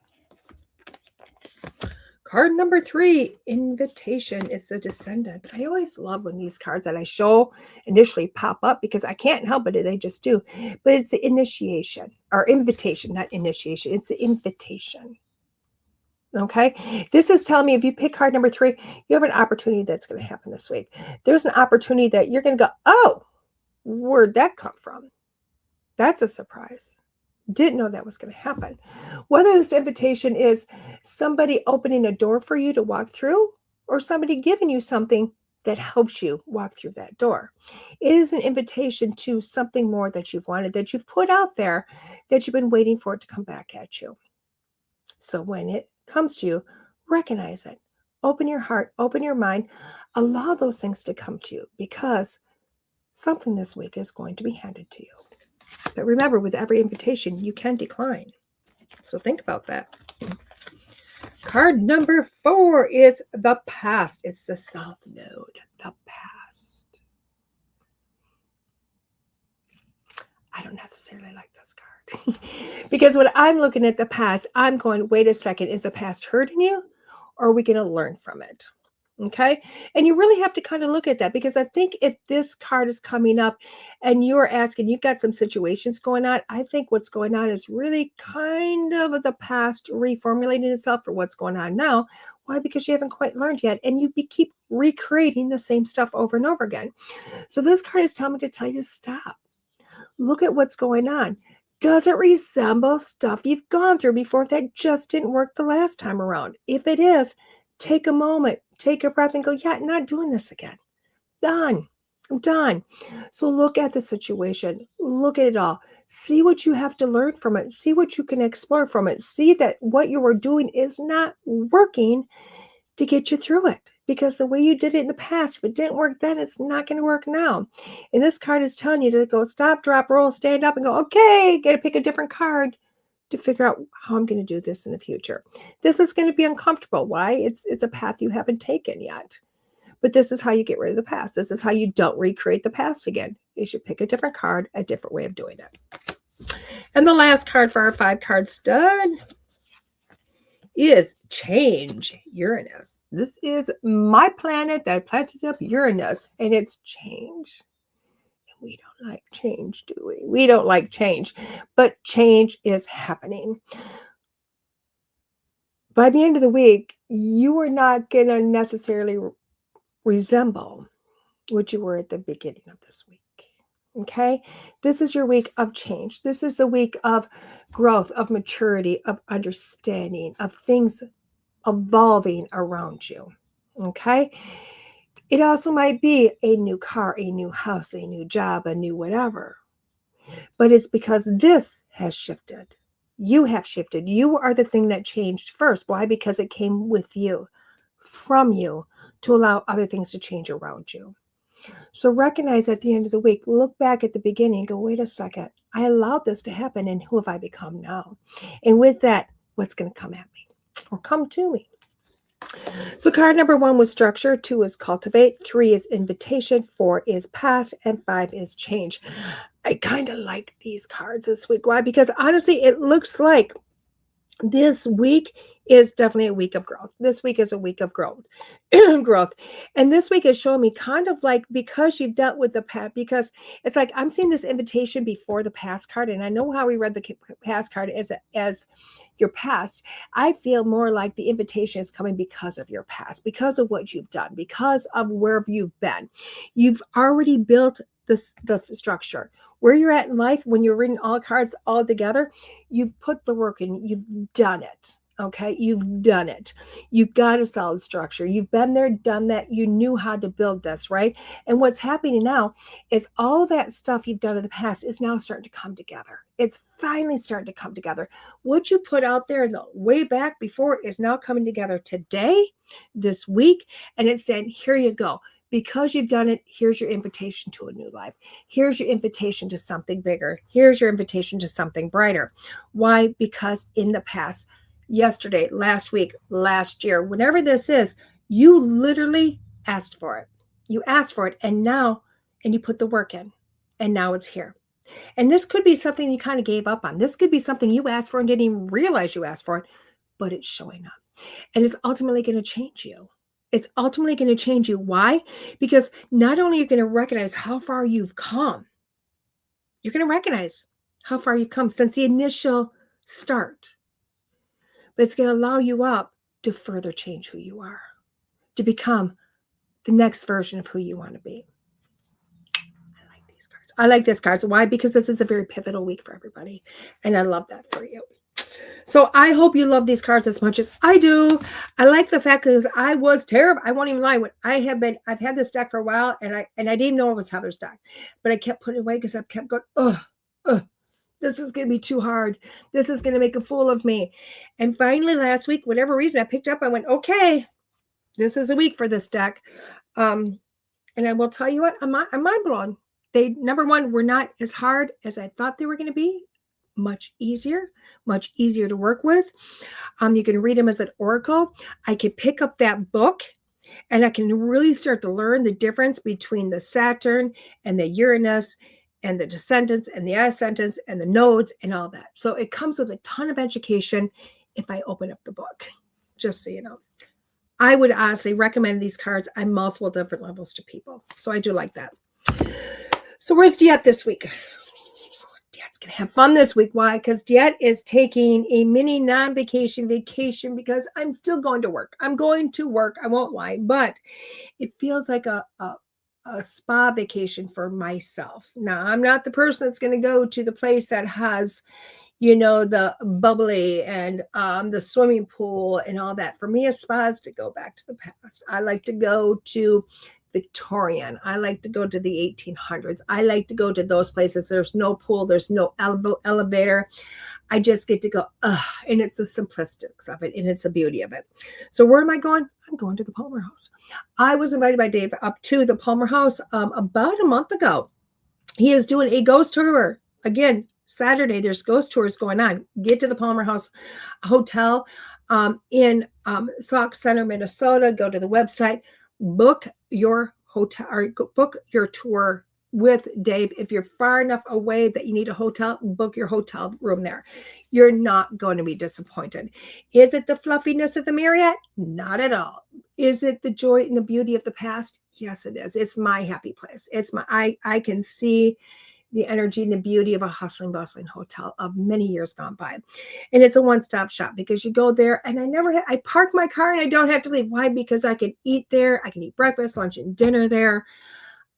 Card number 3, invitation. It's a descendant. I always love when these cards that I show initially pop up because I can't help it. They just do. But it's the initiation or invitation, not initiation. It's the invitation. Okay. This is telling me if you pick card number 3, you have an opportunity that's going to happen this week. There's an opportunity that you're going to go, oh, where'd that come from? That's a surprise. Didn't know that was going to happen. Whether this invitation is somebody opening a door for you to walk through or somebody giving you something that helps you walk through that door. It is an invitation to something more that you've wanted, that you've put out there, that you've been waiting for it to come back at you. So when it comes to you, recognize it. Open your heart, open your mind, allow those things to come to you because something this week is going to be handed to you. But remember, with every invitation, you can decline. So think about that. Card number 4 is the past. It's the South Node, the past. I don't necessarily like this card. Because when I'm looking at the past, I'm going, wait a second, is the past hurting you? Or are we going to learn from it? Okay. And you really have to kind of look at that because I think if this card is coming up and you're asking, you've got some situations going on, I think what's going on is really kind of the past reformulating itself for what's going on now. Why? Because you haven't quite learned yet and you keep recreating the same stuff over and over again. So this card is telling me to tell you to stop. Look at what's going on. Does it resemble stuff you've gone through before that just didn't work the last time around? If it is, take a moment, take a breath and go, yeah, not doing this again. Done. I'm done. So look at the situation. Look at it all. See what you have to learn from it. See what you can explore from it. See that what you were doing is not working to get you through it. Because the way you did it in the past, if it didn't work then, it's not going to work now. And this card is telling you to go stop, drop, roll, stand up and go, okay, got to pick a different card to figure out how I'm going to do this in the future. This is going to be uncomfortable. Why? It's a path you haven't taken yet. But this is how you get rid of the past. This is how you don't recreate the past again. You should pick a different card, a different way of doing it. And the last card for our 5 card stud is change, Uranus. This is my planet that planted up Uranus, and it's change. We don't like change, do we? We don't like change, but change is happening. By the end of the week, you are not going to necessarily resemble what you were at the beginning of this week. Okay? This is your week of change. This is the week of growth, of maturity, of understanding, of things evolving around you. Okay? It also might be a new car, a new house, a new job, a new whatever. But it's because this has shifted. You have shifted. You are the thing that changed first. Why? Because it came with you, from you, to allow other things to change around you. So recognize at the end of the week, look back at the beginning and go, wait a second, I allowed this to happen and who have I become now? And with that, what's going to come at me or come to me? So card number 1 was structure, 2 is cultivate, 3 is invitation, 4 is past, and 5 is change. I kind of like these cards this week. Why? Because honestly, it looks like This week is definitely a week of growth. This week is a week of growth. Growth. And this week is showing me kind of like, because you've dealt with the past, because it's like I'm seeing this invitation before the past card, and I know how we read the past card as your past. I feel more like the invitation is coming because of your past, because of what you've done, because of where you've been. You've already built the structure. Where you're at in life, when you're reading all cards all together, you've put the work in, you've done it. Okay, you've done it. You've got a solid structure. You've been there, done that. You knew how to build this, right? And what's happening now is all that stuff you've done in the past is now starting to come together. It's finally starting to come together. What you put out there in the way back before is now coming together today, this week, and it's saying, here you go. Because you've done it, here's your invitation to a new life. Here's your invitation to something bigger. Here's your invitation to something brighter. Why? Because in the past, yesterday, last week, last year, whenever this is, you literally asked for it. You asked for it, and you put the work in, and now it's here. And this could be something you kind of gave up on. This could be something you asked for and didn't even realize you asked for it, but it's showing up. And it's ultimately going to change you. It's ultimately going to change you. Why? Because not only are you going to recognize how far you've come, you're going to recognize how far you've come since the initial start. But it's going to allow you up to further change who you are, to become the next version of who you want to be. I like these cards. I like this card. So why? Because this is a very pivotal week for everybody. And I love that for you. So I hope you love these cards as much as I do. I like the fact that I was terrible. I won't even lie. I've had this deck for a while, and I didn't know it was Heather's deck, but I kept putting it away because I kept going, this is going to be too hard. This is going to make a fool of me. And finally, last week, whatever reason, I picked up, I went, okay, this is a week for this deck. And I will tell you what, I'm mind blown. They, number one, were not as hard as I thought they were going to be. Much easier to work with. You can read them as an oracle. I could pick up that book and I can really start to learn the difference between the Saturn and the Uranus and the descendants and the ascendants and the nodes and all that. So it comes with a ton of education if I open up the book, just so you know. I would honestly recommend these cards on multiple different levels to people. So I do like that. So where's DeEtte this week? DeEtte's going to have fun this week. Why? Because DeEtte is taking a mini non-vacation vacation because I'm still going to work. I'm going to work. I won't lie, but it feels like a spa vacation for myself. Now, I'm not the person that's going to go to the place that has, you know, the bubbly and the swimming pool and all that. For me, a spa is to go back to the past. I like to go to Victorian. I like to go to the 1800s. I like to go to those places. There's no pool. There's no elevator. I just get to go, and it's the simplistics of it, and it's the beauty of it. So where am I going? I'm going to the Palmer House. I was invited by Dave up to the Palmer House about a month ago. He is doing a ghost tour. Again, Saturday, there's ghost tours going on. Get to the Palmer House Hotel in Sauk Center, Minnesota. Go to the website. Book your hotel or book your tour with Dave. If you're far enough away that you need a hotel, book your hotel room there. You're not going to be disappointed. Is it the fluffiness of the Marriott? Not at all. Is it the joy and the beauty of the past? Yes, it is. It's my happy place. It's my, I can see the energy and the beauty of a hustling, bustling hotel of many years gone by. And it's a one-stop shop because you go there and I park my car and I don't have to leave. Why? Because I can eat there. I can eat breakfast, lunch, and dinner there.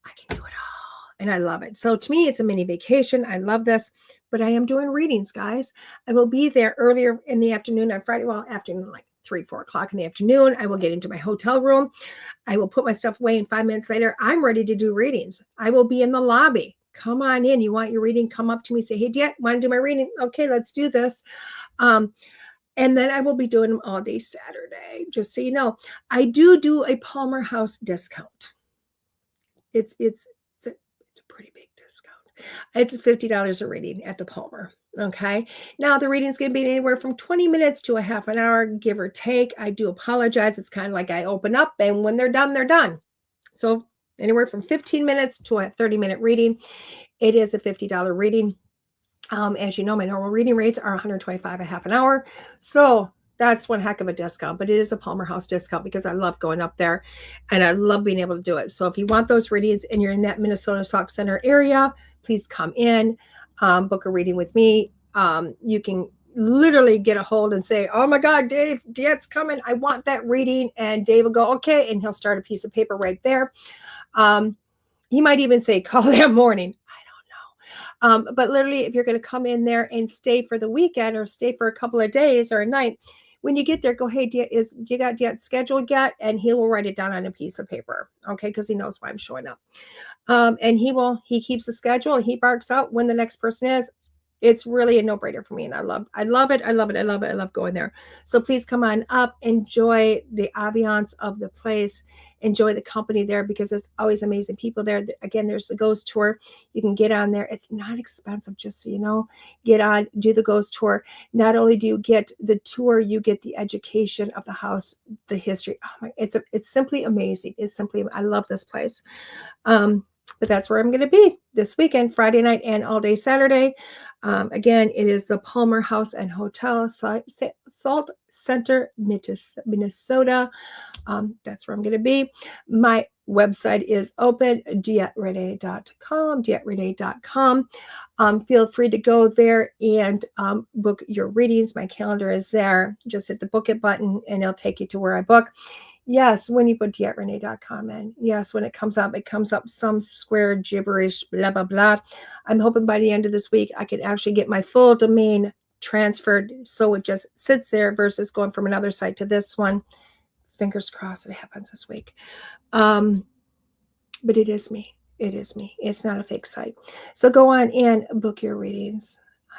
I can do it all. And I love it. So to me, it's a mini vacation. I love this, but I am doing readings, guys. I will be there earlier in the afternoon on Friday. Well, afternoon, like 3-4 o'clock in the afternoon. I will get into my hotel room. I will put my stuff away, and 5 minutes later, I'm ready to do readings. I will be in the lobby. Come on in. You want your reading? Come up to me. Say, hey, DeEtte, want to do my reading? Okay, let's do this. And then I will be doing them all day Saturday. Just so you know, I do a Palmer House discount. It's a pretty big discount. It's $50 a reading at the Palmer. Okay. Now the reading is going to be anywhere from 20 minutes to a half an hour, give or take. I do apologize. It's kind of like I open up, and when they're done, they're done. So anywhere from 15 minutes to a 30-minute reading. It is a $50 reading. As you know, my normal reading rates are $125 a half an hour. So that's one heck of a discount, but it is a Palmer House discount because I love going up there and I love being able to do it. So if you want those readings and you're in that Minnesota Sauk Center area, please come in, book a reading with me. You can literally get a hold and say, oh my God, Dave, DeEtte's coming. I want that reading. And Dave will go, okay. And he'll start a piece of paper right there. He might even say, call that morning. But literally, if you're going to come in there and stay for the weekend or stay for a couple of days or a night, when you get there, go, hey, do you got DeEtte scheduled yet? And he will write it down on a piece of paper, okay, because he knows why I'm showing up. And he keeps the schedule. He barks out when the next person is. It's really a no-brainer for me, and I love it. I love it. I love going there. So please come on up, enjoy the ambiance of the place, enjoy the company there because there's always amazing people there. Again, there's the ghost tour. You can get on there. It's not expensive, just so you know. Get on, do the ghost tour. Not only do you get the tour, you get the education of the house, the history. Oh my, it's simply amazing. I love this place. But that's where I'm going to be this weekend, Friday night and all day Saturday. Again, it is the Palmer House and Hotel, Salt Center, Minnesota. That's where I'm going to be. My website is open, DeEtteRanae.com, DeEtteRanae.com. Feel free to go there and book your readings. My calendar is there. Just hit the book it button and it'll take you to where I book. Yes, when you put DeEtteRanae.com in. Yes, when it comes up some square gibberish, blah, blah, blah. I'm hoping by the end of this week, I can actually get my full domain transferred so it just sits there versus going from another site to this one. Fingers crossed it happens this week. But it is me. It is me. It's not a fake site. So go on and book your readings.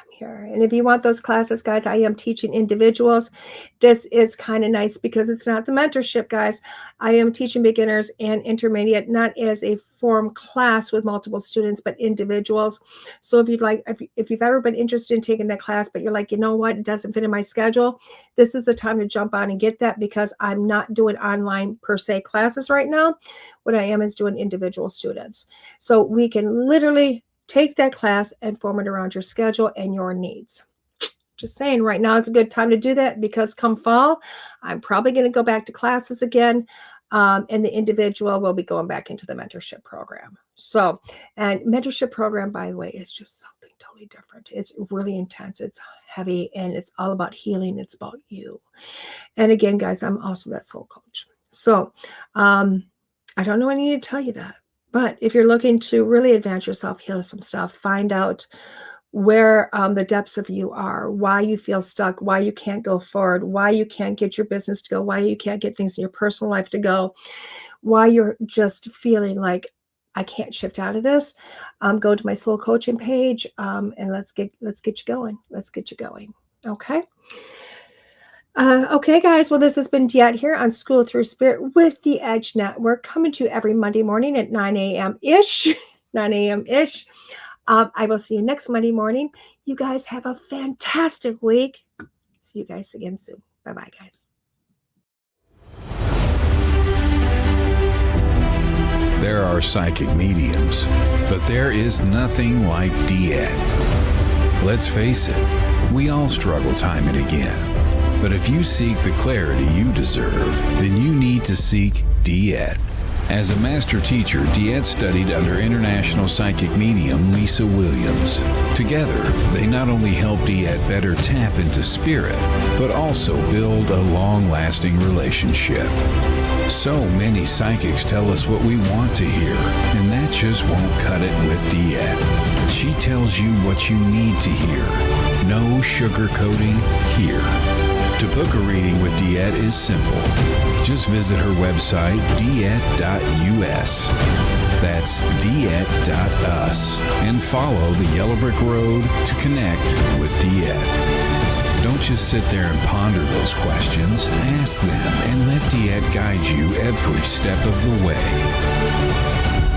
Here. And if you want those classes, guys, I am teaching individuals. This is kind of nice because it's not the mentorship, guys. I am teaching beginners and intermediate, not as a form class with multiple students, but individuals. So if you've ever been interested in taking that class, but you're like, you know what, it doesn't fit in my schedule, this is the time to jump on and get that because I'm not doing online per se classes right now. What I am is doing individual students. So we can literally take that class and form it around your schedule and your needs. Just saying, right now is a good time to do that because come fall, I'm probably going to go back to classes again. And the individual will be going back into the mentorship program. So, and mentorship program, by the way, is just something totally different. It's really intense. It's heavy and it's all about healing. It's about you. And again, guys, I'm also that soul coach. So, I don't know I need to tell you that. But if you're looking to really advance yourself, heal some stuff, find out where the depths of you are, why you feel stuck, why you can't go forward, why you can't get your business to go, why you can't get things in your personal life to go, why you're just feeling like I can't shift out of this, go to my soul coaching page and let's get you going. Let's get you going. Okay. Okay, guys. Well, this has been DeEtte here on School Through Spirit with the Edge Network, coming to you every Monday morning at 9 a.m.-ish. 9 a.m.-ish. I will see you next Monday morning. You guys have a fantastic week. See you guys again soon. Bye-bye, guys. There are psychic mediums, but there is nothing like DeEtte. Let's face it, we all struggle time and again. But if you seek the clarity you deserve, then you need to seek DeEtte. As a master teacher, DeEtte studied under international psychic medium Lisa Williams. Together, they not only help DeEtte better tap into spirit, but also build a long-lasting relationship. So many psychics tell us what we want to hear, and that just won't cut it with DeEtte. She tells you what you need to hear. No sugarcoating here. To book a reading with DeEtte is simple. Just visit her website, DeEtte.us. That's DeEtte.us. And follow the Yellow Brick Road to connect with DeEtte. Don't just sit there and ponder those questions. Ask them and let DeEtte guide you every step of the way.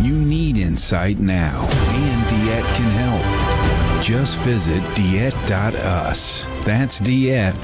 You need insight now, and DeEtte can help. Just visit DeEtte.us. That's DeEtte.us.